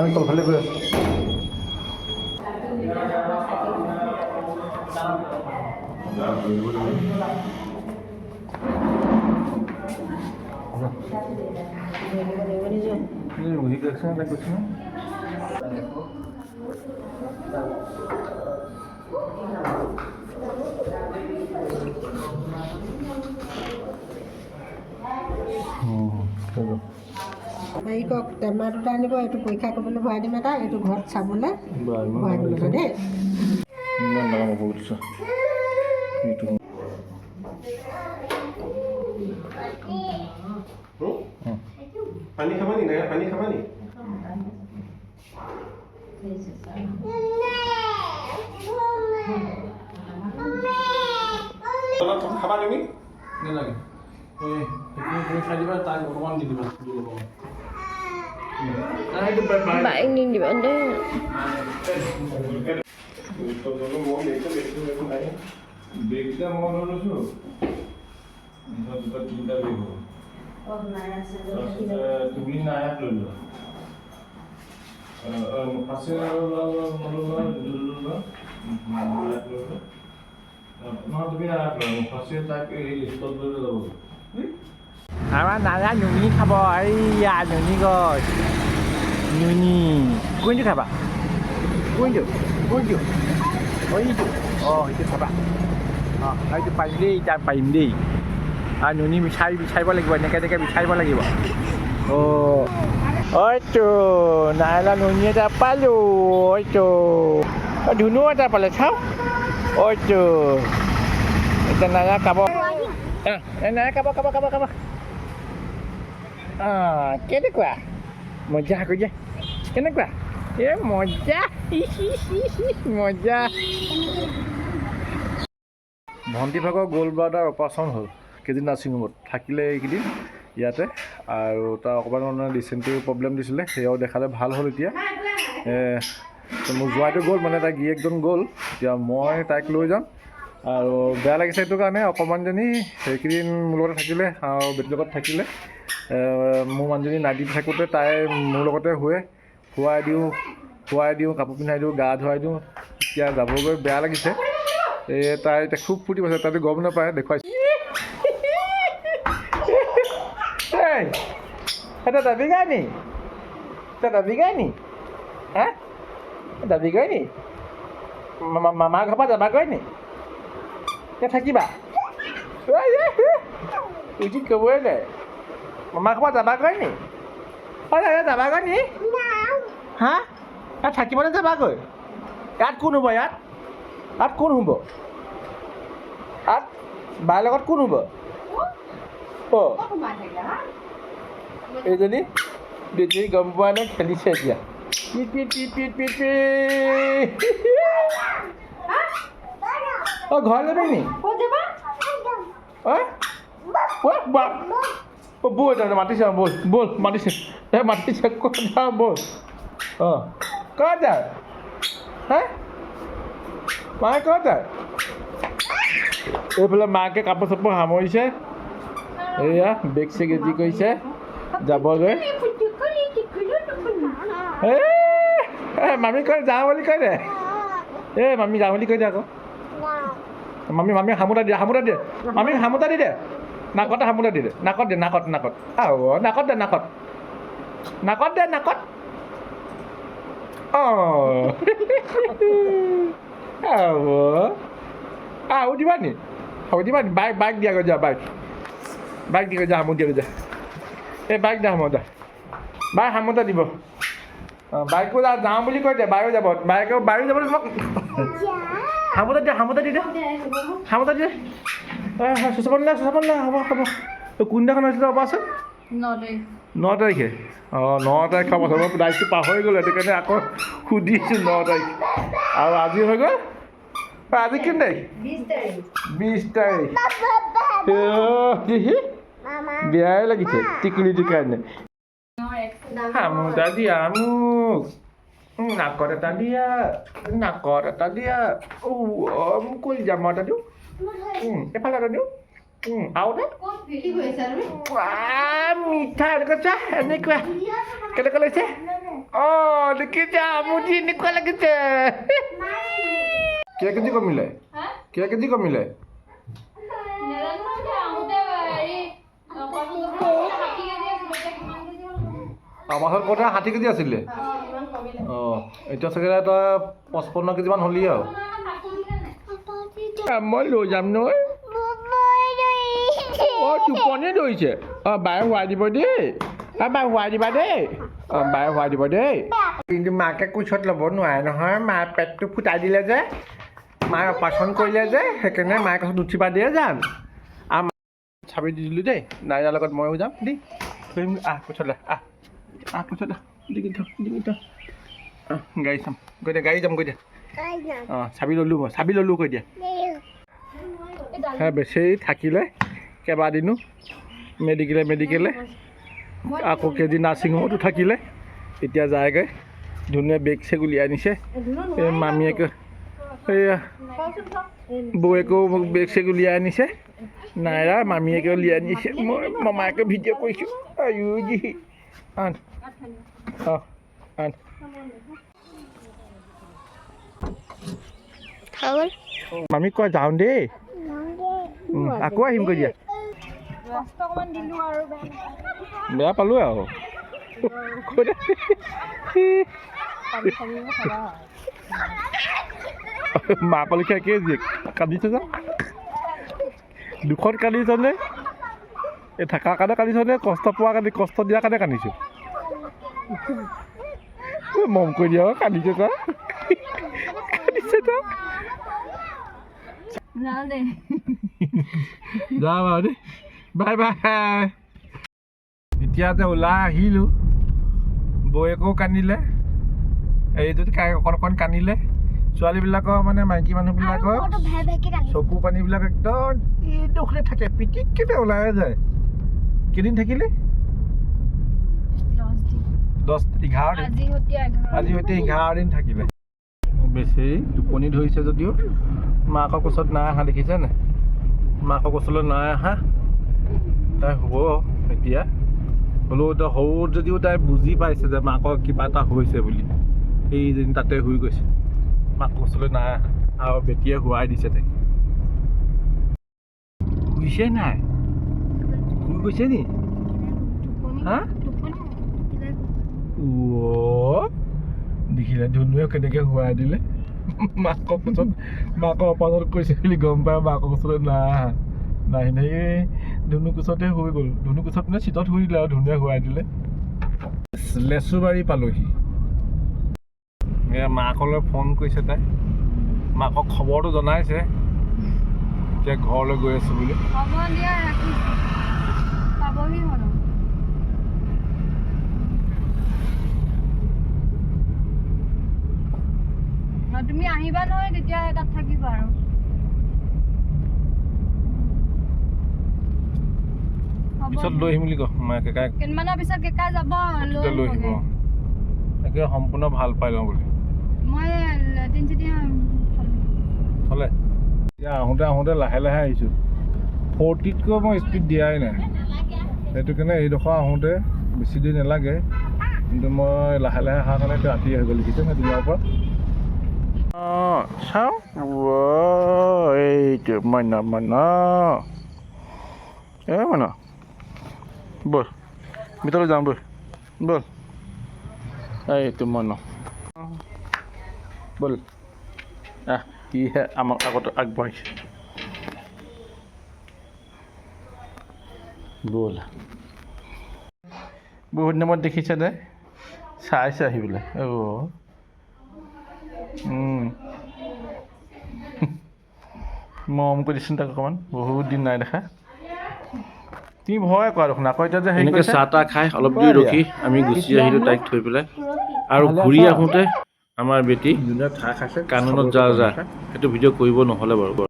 আমি তলফালে গৈ আছোঁ। রোহিত দেখছে না দেখছি না এই কক টেমা দুটা আনিব, এইটো পৰীক্ষা কৰিবলৈ ভৰাই দিম এটা, এইটো ঘৰত চাবলৈ ভৰাই দিম এটা দেই। ইমান ডাঙৰ হ'ব বুজিছোঁ এইটো পানী খাবা নি? নাই পানী খাবা নি? খাবা তুমি? নালাগে তুমি খাই দিবা, তাক অকণমান দি দিবা। Bạn nhìn đi bạn đấy. বেগটা মন লৈছোঁ দুটা তিনিটা বেগ হ'ব। তুমি নায়াত লৈ লোৱা ফাঁচি নহয় তুমি নায়াত লোৱা ফাঁচি তাক এই লিষ্টত লৈ যাব। আমাৰ নানা নুনি খাব। এইয়া নুনি গছ নুনি কোনটো খাবা? কোনটো কোনটো এইটো? অঁ সেইটো খাবা। অঁ সেইটো পাৰিম দেই, তাত পাৰিম দেই। আৰু নুনি বিচাৰিব লাগিব, এনেকৈ এনেকৈ বিচাৰিব লাগিব। অঁ হয়তো নাইলা নুনি এটা পালোঁ। হয়তো ধুনু এটা পালে চাওঁ। হয়তো এতিয়া নাইলা খাব। নাইলা খাব খাব খাব খাব। কেনেকুৱা মজা কৰিছে? কেনেকুৱা? মজা মজা। ভণ্টিভাগৰ গ'ল্ড ব্লাডাৰ অপাৰেশ্যন হ'ল কেইদিন নাৰ্ছিং হোমত থাকিলে এইকেইদিন ইয়াতে, আৰু তাৰ অকণমান মানে ডিচেণ্ট্ৰি প্ৰব্লেম দিছিলে, সেয়াও দেখালে ভাল হ'ল এতিয়া। মোৰ জোৱাইটো গ'ল, মানে তাই গিৰিয়েকজন গ'ল, এতিয়া মই তাইক লৈ যাম। আৰু বেয়া লাগিছে সেইটো কাৰণে, অকণমানজনী সেইকেইদিন মোৰ লগতে থাকিলে আৰু বেটিৰ লগত থাকিলে। মোৰ মানুহজনী নাইট থাকোঁতে তাই মোৰ লগতে খোৱাই দিওঁ, কাপোৰ পিন্ধাই দিওঁ, গা ধুৱাই দিওঁ। এতিয়া যাবগৈ বেয়া লাগিছে। তাই এতিয়া খুব ফূৰ্তি পাইছে, তাইতো গম নাপায়, দেখুৱাইছে। এটা দাবী গায় নি? এটা দাবী গায় নি? হা দাবী গৈ নি? মামাৰ ঘৰৰ পৰা যাবাগৈ নি? এতিয়া থাকিবা? উচিত ক'বই নাই। মামাৰ ঘৰৰ পৰা যাবাগৈ নি? যাবাগৈ নি? হা ইয়াত থাকিবলৈ যাবাগৈ? ইয়াত কোন হ'ব? ইয়াত কোন হ'ব? ইয়াত বাৰ লগত কোন হ'ব? অঁ এইজনী বেটেৰী গম পোৱা নাই, খেলিছে এতিয়া। অঁ ঘৰ যাবি নি? ব'ল তাৰমানে মাতিছে, ব'ল মাতিছে ক'ত যাওঁ ব'ল। অঁ ক'ত যায়? হা মায়ে ক'ত যায়? এইফালে মাকে কাপোৰ চাপোৰ সামৰিছে, এয়া বেগ চেগ ৰেডি কৰিছে, যাবগৈ। মামী কৈ যাওঁ বুলি কৈ দে। মামী যাওঁ বুলি কৈ দে আকৌ। মামী সামোতা দিয়ে মামী সামোতা দি দে, নাকতে সামোতা দি দে, নাকত দে, নাকত নাকত দে, নাকত। অঁ দিবা নি? হ'ব দিবা নি? বাইক দিয়াগৈ যা, বাইক দিয়াগৈ যা, সামৰি দিয়াগৈ যা। বাইক দে সামতা, বাই সামতা দিব। বাইকো যাওঁ বুলি কৈ দে, বায়ো যাব, বায়ো যাব তোমাক সামতা দি দে। চুচাব নালাগে, হ'ব। কোনদিনাখন হৈছিলে অপাৰেশ্যন? 9 তাৰিখে। অঁ 9 তাৰিখ হ'ব। মই তাৰিখটো পাহৰি গ'লোঁ, সেইটো কাৰণে আকৌ সুধিছোঁ 9 তাৰিখ। আৰু আজি হৈ গ'ল, আজি কিমান তাৰিখ? 20 তাৰিখ। বেয়াই লাগিছে টিকুলিটোৰ কাৰণে। হামুতা দিয়া মোক, নাকত এটা দিয়া, মোক কৈ যাম মই এটা দিওঁ, এফালে এটা দিওঁ, আৰু এটা মিঠা এনেকুৱা কেনেকুৱা লৈছে? অঁ দেখিছা আমুঠি এনেকুৱা লাগিছে কেই কেজি কমিলে কেই কেজি কমিলে আমাৰ ঘৰত কওঁতে 60 কেজি আছিলে অঁ এতিয়া চাগে তই 55 কেজিমান হ'লি আৰু মই লৈ যাম নহয় অঁ টোপনি ধৰিছে অঁ বায়ে শুৱাই দিব দেই বায়ে শুৱাই দিবা দেই অঁ বায়ে শুৱাই দিব দেই কিন্তু মাকে কোচত ল'ব নোৱাৰে নহয় মায়ে পেটটো ফুটাই দিলে যে মায়ে অপাৰেশ্যন কৰিলে যে সেইকাৰণে মায়ে কৈছে উঠিবা দিয়ে যাম আৰু চাবি দি দিলোঁ দেই নাইৰাৰ লগত ময়ো যাম দেই থৈ কোচলৈ কোচত গাড়ী চাম গৈ দিয়া গাড়ী যাম গৈ দিয়া অঁ চাবি ল'লোঁ কৈ দিয়া বেছি থাকিলে কেইবাদিনো মেডিকেলে আকৌ কেইদিন নাৰ্ছিং হোমতো থাকিলে এতিয়া যায়গৈ ধুনীয়া বেগ চেগ উলিয়াই আনিছে এই মামীয়েকে এইয়া বৌয়েকেও মোক বেগ চেগ উলিয়াই আনিছে নাইৰা মামীয়েকে উলিয়াই আনিছে মই মামায়েকে ভিডিঅ' কৰিছোঁ আয়ু যি আন অঁ আন মামীক কোৱা যাওঁ দেই আকৌ আহিম কৈ দিয়া বেয়া পালোঁ আৰু মাকৰ লিখা একেই জীয়েক কান্দিছে যা দুখন কান্দিছনে এই থকাৰ কাৰণে কান্দিছনে কষ্ট পোৱাৰ কাৰণে কষ্ট দিয়াৰ কাৰণে কান্দিছোঁ মৰম কৰি দিয়া কান্দিছে যা কান্দিছে যা যা বাৰু দেই বাই বাই এতিয়া যে ওলাই আহিলোঁ বৌয়েকেও কান্দিলে এইটোত অকণ কান্দিলে ছোৱালীবিলাকৰ মানে মাইকী মানুহবিলাকৰ চকু পানীবিলাক একদম এইডোখৰে থাকে পিটিককৈ ওলাই যায় কেইদিন থাকিলে 11 দিন আজি সৈতে 11 দিন থাকিলে বেছি টোপনি ধৰিছে যদিও মাকৰ কোচত নাই অহা দেখিছে নাই মাকৰ কোচলৈ নাই অহা তাই হ'ব এতিয়া হ'লেও এতিয়া সৰু যদিও তাই বুজি পাইছে যে মাকৰ কিবা এটা হৈছে বুলি সেইদিন তাতে শুই গৈছে মাকৰ কোচলৈ নাই অহা আৰু বেটিয়ে শুৱাই দিছে তাইক শুইছে নাই শুই গৈছে নি হা দেখিলে ধুনুৱে কেনেকৈ শুৱাই দিলে মাকৰ কোচত মাকৰ অপাৰেশ্যন কৰিছে বুলি গম পাই মাকৰ কোচলৈ নাই নাই ধুনু কোচতে শুই গ'ল ধুনু কোচত মানে চিটত শুই দিলে আৰু ধুনুৱে শুৱাই দিলে লেচুবাৰী পালোহি মাকলৈ ফোন কৰিছে তাই মাকক খবৰটো জনাইছে এতিয়া ঘৰলৈ গৈ আছোঁ বুলি তুমি আহিবা নহয় তেতিয়া তাত থাকিবা আৰু পিছত লৈ আহিম বুলি কওঁ মায়ে কেকাই কেইদিনমানৰ পিছত কেকা যাব লৈ আহিব একে সম্পূৰ্ণ ভাল পাই লওঁ বুলি মই হ'লে এতিয়া আহোঁতে লাহে লাহে আহিছোঁ 40তকৈ মই স্পীড দিয়াই নাই সেইটো কাৰণে এইডোখৰ আহোঁতে বেছি দেৰি নালাগে কিন্তু মই লাহে লাহে অহাৰ কাৰণে ৰাতি হৈ গ'ল দেখিছে নাই দিনৰ পৰা অঁ চাওঁ এইটো মইনা এই মইনা বল ভিতৰলৈ যাওঁ বল এইটো মইনা বল সিহে আমাক আগতে আগবাঢ়িছে বল বহুত দিনত দেখিছে দে চাইছে আহি বোলে মৰম কৰি দিছোঁ তাক অকণমান বহুত দিন নাই দেখা তুমি ভয় কৰা দেখোন আকৌ এতিয়া যে এনেকৈ চাহ তাহ খাই অলপ দেৰি ৰখি আমি গুচি আহিলোঁ তাইক থৈ পেলাই আৰু ঘূৰি আহোঁতে আমাৰ বেটি যোনে ঠাই খাইছে কাণনত যা সেইটো ভিডিঅ' কৰিব নহ'লে বাৰু